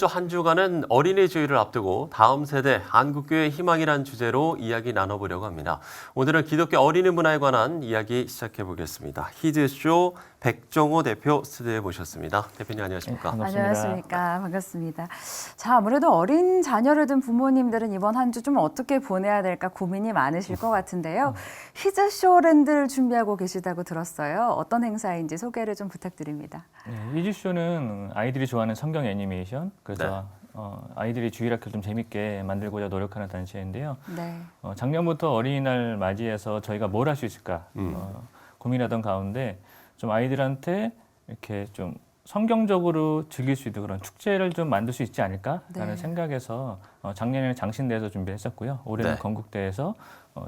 또 한 주간은 어린이 주일을 앞두고 다음 세대 한국교회 희망이란 주제로 이야기 나눠보려고 합니다. 오늘은 기독교 어린이 문화에 관한 이야기 시작해 보겠습니다. 히즈쇼 백종호 대표 스튜디오에 모셨습니다. 대표님 안녕하십니까? 반갑습니다. 안녕하십니까. 반갑습니다. 자, 아무래도 어린 자녀를 둔 부모님들은 이번 한 주 좀 어떻게 보내야 될까 고민이 많으실 것 같은데요. 히즈쇼랜드를 준비하고 계시다고 들었어요. 어떤 행사인지 소개를 좀 부탁드립니다. 네, 히즈쇼는 아이들이 좋아하는 성경 애니메이션, 그래서 아이들이 주일학교를 좀 재밌게 만들고자 노력하는 단체인데요. 네. 작년부터 어린이날 맞이해서 저희가 뭘 할 수 있을까 고민하던 가운데 좀 아이들한테 이렇게 좀 성경적으로 즐길 수 있는 그런 축제를 좀 만들 수 있지 않을까라는 네. 생각에서 작년에는 장신대에서 준비했었고요. 올해는 네. 건국대에서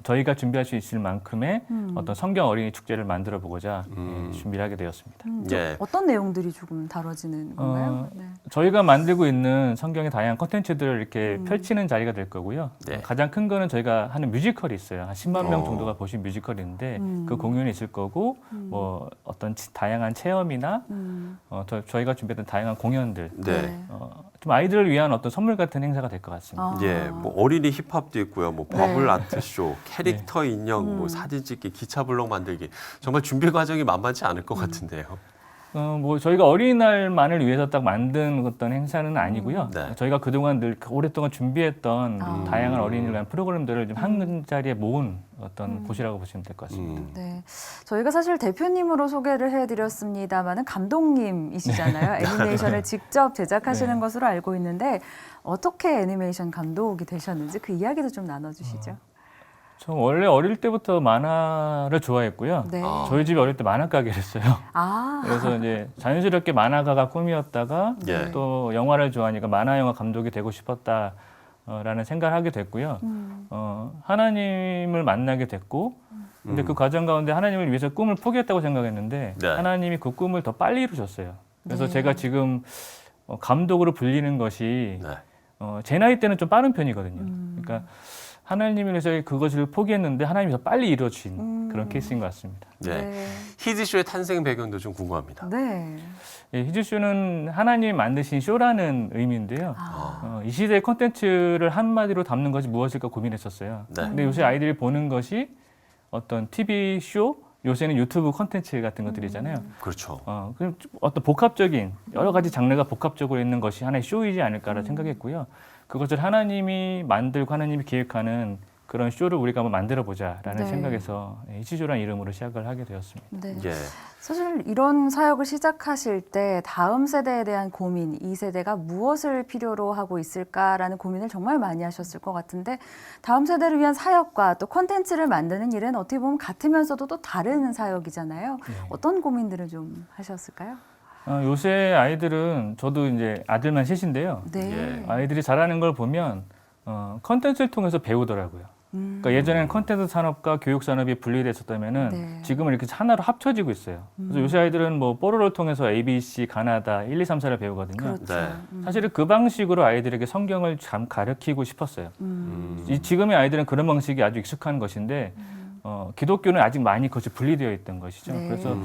저희가 준비할 수 있을 만큼의 어떤 성경 어린이 축제를 만들어 보고자 준비를 하게 되었습니다. 예. 어떤 내용들이 조금 다뤄지는 건가요? 네. 저희가 만들고 있는 성경의 다양한 콘텐츠들을 이렇게 펼치는 자리가 될 거고요. 네. 가장 큰 거는 저희가 하는 뮤지컬이 있어요. 한 10만 명 어. 정도가 보신 뮤지컬인데 그 공연이 있을 거고 뭐 어떤 다양한 체험이나 저희가 준비했던 다양한 공연들 네. 좀 아이들을 위한 어떤 선물 같은 행사가 될 것 같습니다. 예, 뭐 어린이 힙합도 있고요, 뭐 버블 아트쇼, 캐릭터 인형, 뭐 사진 찍기, 기차 블록 만들기. 정말 준비 과정이 만만치 않을 것 같은데요. 뭐 저희가 어린이날만을 위해서 딱 만든 어떤 행사는 아니고요. 네. 저희가 그동안 늘 오랫동안 준비했던 다양한 어린이를 위한 프로그램들을 좀 한 자리에 모은 어떤 곳이라고 보시면 될 것 같습니다. 네. 저희가 사실 대표님으로 소개를 해드렸습니다만은 감독님이시잖아요. 애니메이션을 직접 제작하시는 네. 것으로 알고 있는데 어떻게 애니메이션 감독이 되셨는지 그 이야기도 좀 나눠주시죠. 저 원래 어릴 때부터 만화를 좋아했고요. 네. 저희 집이 어릴 때 만화 가게를 했어요. 아, 그래서 이제 자연스럽게 만화가가 꿈이었다가 예. 또 영화를 좋아하니까 만화 영화 감독이 되고 싶었다라는 생각을 하게 됐고요. 하나님을 만나게 됐고 근데 그 과정 가운데 하나님을 위해서 꿈을 포기했다고 생각했는데 네. 하나님이 그 꿈을 더 빨리 이루셨어요. 그래서 네. 제가 지금 감독으로 불리는 것이 네. 제 나이 때는 좀 빠른 편이거든요. 그러니까 하나님을 위해서 그것을 포기했는데 하나님이 더 빨리 이루어주신 그런 케이스인 것 같습니다. 네. 네. 히즈쇼의 탄생 배경도 좀 궁금합니다. 네. 예, 히즈쇼는 하나님이 만드신 쇼라는 의미인데요. 이 시대의 콘텐츠를 한마디로 담는 것이 무엇일까 고민했었어요. 네. 근데 요새 아이들이 보는 것이 어떤 TV 쇼, 요새는 유튜브 콘텐츠 같은 것들이잖아요. 그렇죠. 그럼 어떤 복합적인 여러 가지 장르가 복합적으로 있는 것이 하나의 쇼이지 않을까라 생각했고요. 그것을 하나님이 만들고 하나님이 기획하는 그런 쇼를 우리가 한번 만들어 보자라는 네. 생각에서 히즈쇼라는 이름으로 시작을 하게 되었습니다. 네. 예. 사실 이런 사역을 시작하실 때 다음 세대에 대한 고민, 이 세대가 무엇을 필요로 하고 있을까라는 고민을 정말 많이 하셨을 것 같은데 다음 세대를 위한 사역과 또 콘텐츠를 만드는 일은 어떻게 보면 같으면서도 또 다른 사역이잖아요. 어떤 고민들을 좀 하셨을까요? 요새 아이들은 저도 이제 아들만 셋인데요. 네. 아이들이 잘하는 걸 보면 컨텐츠를 통해서 배우더라고요. 그러니까 예전에는 컨텐츠 산업과 교육 산업이 분리됐었다면은 네. 지금은 이렇게 하나로 합쳐지고 있어요. 그래서 요새 아이들은 뭐 뽀로로를 통해서 ABC, 가나다, 1, 2, 3, 4를 배우거든요. 그렇죠. 네. 사실은 그 방식으로 아이들에게 성경을 참 가르치고 싶었어요. 지금의 아이들은 그런 방식이 아주 익숙한 것인데 기독교는 아직 많이 그것이 분리되어 있던 것이죠. 네. 그래서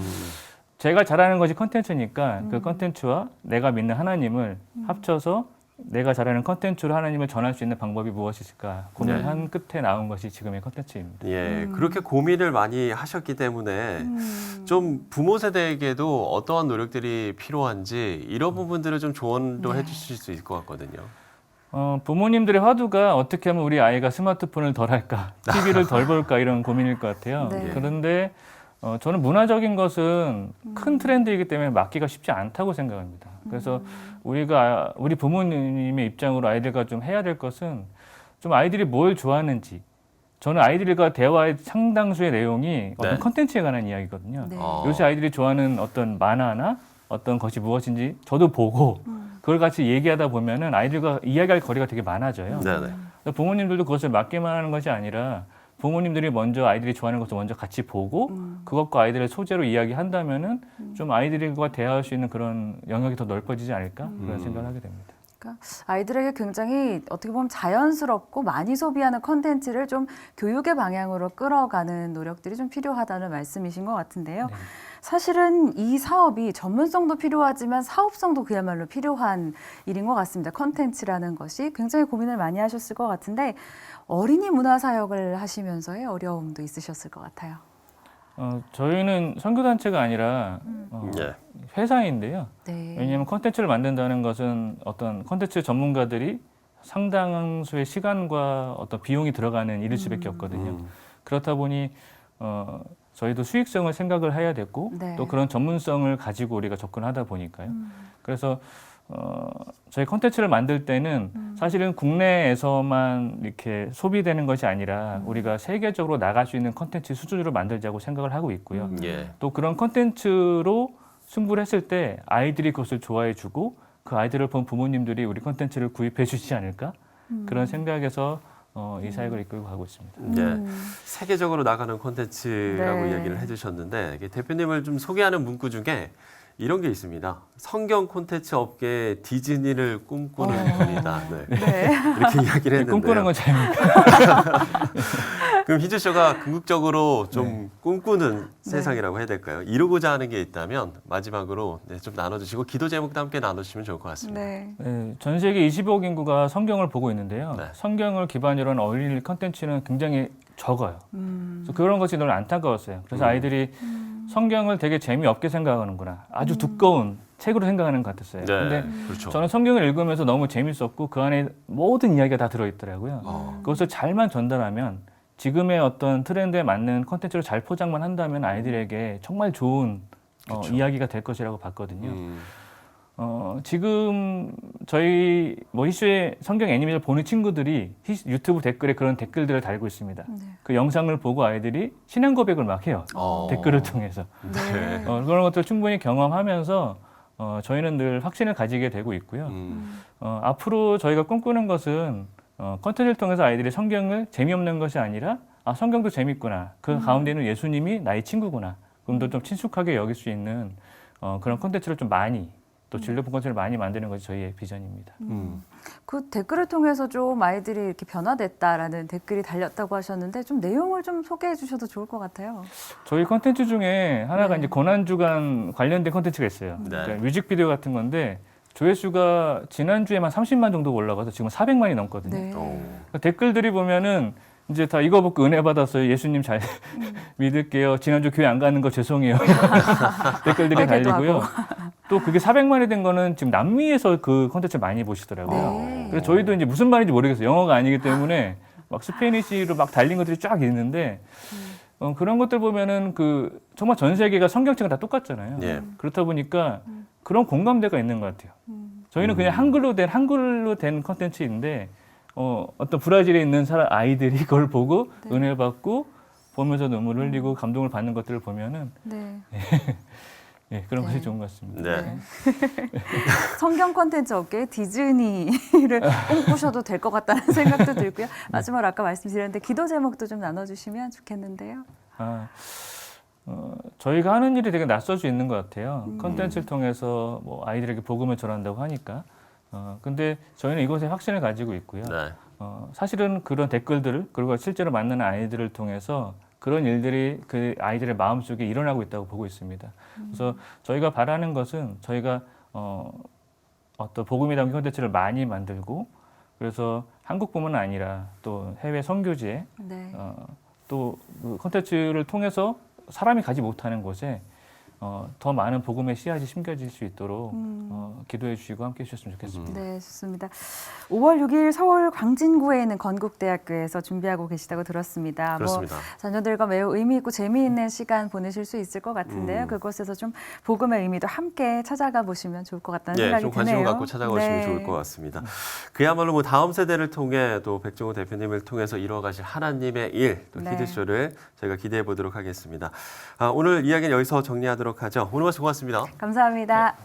제가 잘하는 것이 컨텐츠니까 그 컨텐츠와 내가 믿는 하나님을 합쳐서 내가 잘하는 컨텐츠로 하나님을 전할 수 있는 방법이 무엇일까 고민한 끝에 나온 것이 지금의 컨텐츠입니다. 예, 그렇게 고민을 많이 하셨기 때문에 좀 부모 세대에게도 어떠한 노력들이 필요한지 이런 부분들을 좀 조언도 해주실 수 있을 것 같거든요. 부모님들의 화두가 어떻게 하면 우리 아이가 스마트폰을 덜 할까, TV를 덜 볼까 이런 고민일 것 같아요. 네. 그런데 저는 문화적인 것은 큰 트렌드이기 때문에 막기가 쉽지 않다고 생각합니다. 그래서 우리 부모님의 입장으로 아이들과 좀 해야 될 것은 좀 아이들이 뭘 좋아하는지 저는 아이들과 대화의 상당수의 내용이 어떤 컨텐츠에 관한 이야기거든요. 네. 요새 아이들이 좋아하는 어떤 만화나 어떤 것이 무엇인지 저도 보고 그걸 같이 얘기하다 보면은 아이들과 이야기할 거리가 되게 많아져요. 네네. 부모님들도 그것을 맡기만 하는 것이 아니라 부모님들이 먼저 아이들이 좋아하는 것을 먼저 같이 보고 그것과 아이들의 소재로 이야기한다면은 좀 아이들과 대화할 수 있는 그런 영역이 더 넓어지지 않을까 그런 생각을 하게 됩니다. 그러니까 아이들에게 굉장히 어떻게 보면 자연스럽고 많이 소비하는 컨텐츠를 좀 교육의 방향으로 끌어가는 노력들이 좀 필요하다는 말씀이신 것 같은데요. 네. 사실은 이 사업이 전문성도 필요하지만 사업성도 그야말로 필요한 일인 것 같습니다. 컨텐츠라는 것이 굉장히 고민을 많이 하셨을 것 같은데 어린이 문화 사역을 하시면서의 어려움도 있으셨을 것 같아요. 저희는 선교단체가 아니라 예. 회사인데요. 네. 왜냐하면 컨텐츠를 만든다는 것은 어떤 컨텐츠 전문가들이 상당한 수의 시간과 어떤 비용이 들어가는 일일 수밖에 없거든요. 그렇다 보니 저희도 수익성을 생각을 해야 됐고 네. 또 그런 전문성을 가지고 우리가 접근하다 보니까요. 그래서 저희 컨텐츠를 만들 때는 사실은 국내에서만 이렇게 소비되는 것이 아니라 우리가 세계적으로 나갈 수 있는 컨텐츠 수준으로 만들자고 생각을 하고 있고요. 예. 또 그런 컨텐츠로 승부를 했을 때 아이들이 그것을 좋아해 주고 그 아이들을 본 부모님들이 우리 컨텐츠를 구입해 주지 않을까 그런 생각에서 이 사역을 이끌고 가고 있습니다. 예. 세계적으로 나가는 콘텐츠라고 네. 이야기를 해주셨는데 이게 대표님을 좀 소개하는 문구 중에 이런 게 있습니다. 성경 콘텐츠 업계의 디즈니를 꿈꾸는 분이다. 네. 네. 이렇게 이야기를 했는데요. 꿈꾸는 건 재미있고 그럼 히즈쇼가 궁극적으로 좀 꿈꾸는 세상이라고 해야 될까요? 이루고자 하는 게 있다면 마지막으로 좀 나눠주시고 기도 제목도 함께 나눠주시면 좋을 것 같습니다. 네. 네, 전 세계 25억 인구가 성경을 보고 있는데요. 네. 성경을 기반으로 한 어린이 컨텐츠는 굉장히 적어요. 그래서 그런 것이 늘 안타까웠어요. 그래서 아이들이 성경을 되게 재미없게 생각하는구나. 아주 두꺼운 책으로 생각하는 것 같았어요. 네, 근데 그렇죠. 저는 성경을 읽으면서 너무 재밌었고 그 안에 모든 이야기가 다 들어있더라고요. 그것을 잘만 전달하면 지금의 어떤 트렌드에 맞는 컨텐츠를 잘 포장만 한다면 아이들에게 정말 좋은 그렇죠. 이야기가 될 것이라고 봤거든요. 지금 저희 히슈의 성경 애니메이션 보는 친구들이 유튜브 댓글에 그런 댓글들을 달고 있습니다. 네. 그 영상을 보고 아이들이 신앙 고백을 막 해요. 댓글을 통해서. 네. 그런 것들을 충분히 경험하면서 저희는 늘 확신을 가지게 되고 있고요. 앞으로 저희가 꿈꾸는 것은 컨텐츠를 통해서 아이들이 성경을 재미없는 것이 아니라 성경도 재밌구나. 그 가운데는 예수님이 나의 친구구나. 그럼 더 좀 친숙하게 여길 수 있는 그런 컨텐츠를 좀 많이 또 진로 컨텐츠를 많이 만드는 것이 저희의 비전입니다. 그 댓글을 통해서 좀 아이들이 이렇게 변화됐다라는 댓글이 달렸다고 하셨는데 좀 내용을 좀 소개해 주셔도 좋을 것 같아요. 저희 컨텐츠 중에 하나가 네. 이제 고난주간 관련된 컨텐츠가 있어요. 네. 그러니까 뮤직비디오 같은 건데 조회수가 지난주에만 30만 정도가 올라가서 지금 400만이 넘거든요. 네. 그러니까 댓글들이 보면은 이제 다 이거 보고 은혜 받았어요. 예수님 잘 믿을게요. 지난주 교회 안 가는 거 죄송해요. 댓글들이 하기도 달리고요. 또 그게 400만이 된 거는 지금 남미에서 그 컨텐츠를 많이 보시더라고요. 네. 그래서 저희도 이제 무슨 말인지 모르겠어요. 영어가 아니기 때문에 막 스페니쉬로 막 달린 것들이 쫙 있는데 그런 것들 보면은 그 정말 전 세계가 성경책은 다 똑같잖아요. 예. 그렇다 보니까 그런 공감대가 있는 것 같아요. 저희는 그냥 한글로 된 컨텐츠인데 어떤 브라질에 있는 아이들이 그걸 보고 네. 은혜 받고 보면서 눈물 흘리고 감동을 받는 것들을 보면은 네. 그런 네. 것이 좋은 것 같습니다. 네. 성경 콘텐츠 업계에 디즈니를 꿈꾸셔도 될 것 같다는 생각도 들고요. 마지막으로 아까 말씀드렸는데 기도 제목도 좀 나눠주시면 좋겠는데요. 저희가 하는 일이 되게 낯설 수 있는 것 같아요. 컨텐츠를 통해서 뭐 아이들에게 복음을 전한다고 하니까. 근데 저희는 이것에 확신을 가지고 있고요. 네. 사실은 그런 댓글들을 그리고 실제로 만나는 아이들을 통해서 그런 일들이 그 아이들의 마음속에 일어나고 있다고 보고 있습니다. 그래서 저희가 바라는 것은 저희가 어떤 복음이 담긴 콘텐츠를 많이 만들고 그래서 한국뿐만 아니라 또 해외 선교지에 네. 또 그 콘텐츠를 통해서 사람이 가지 못하는 곳에 더 많은 복음의 씨앗이 심겨질 수 있도록 기도해 주시고 함께 해주셨으면 좋겠습니다. 네, 좋습니다. 5월 6일 서울 광진구에 있는 건국대학교에서 준비하고 계시다고 들었습니다. 그렇습니다. 자녀들과 매우 의미 있고 재미있는 시간 보내실 수 있을 것 같은데요. 그곳에서 좀 복음의 의미도 함께 찾아가 보시면 좋을 것 같다는 생각이 좀 드네요. 관심을 갖고 찾아오시면 네. 좋을 것 같습니다. 그야말로 뭐 다음 세대를 통해 또 백종호 대표님을 통해서 이루어가실 하나님의 일, 또 네. 히드쇼를 저희가 기대해 보도록 하겠습니다. 오늘 이야기는 여기서 정리하도록 하죠. 오늘 말씀 고맙습니다. 감사합니다.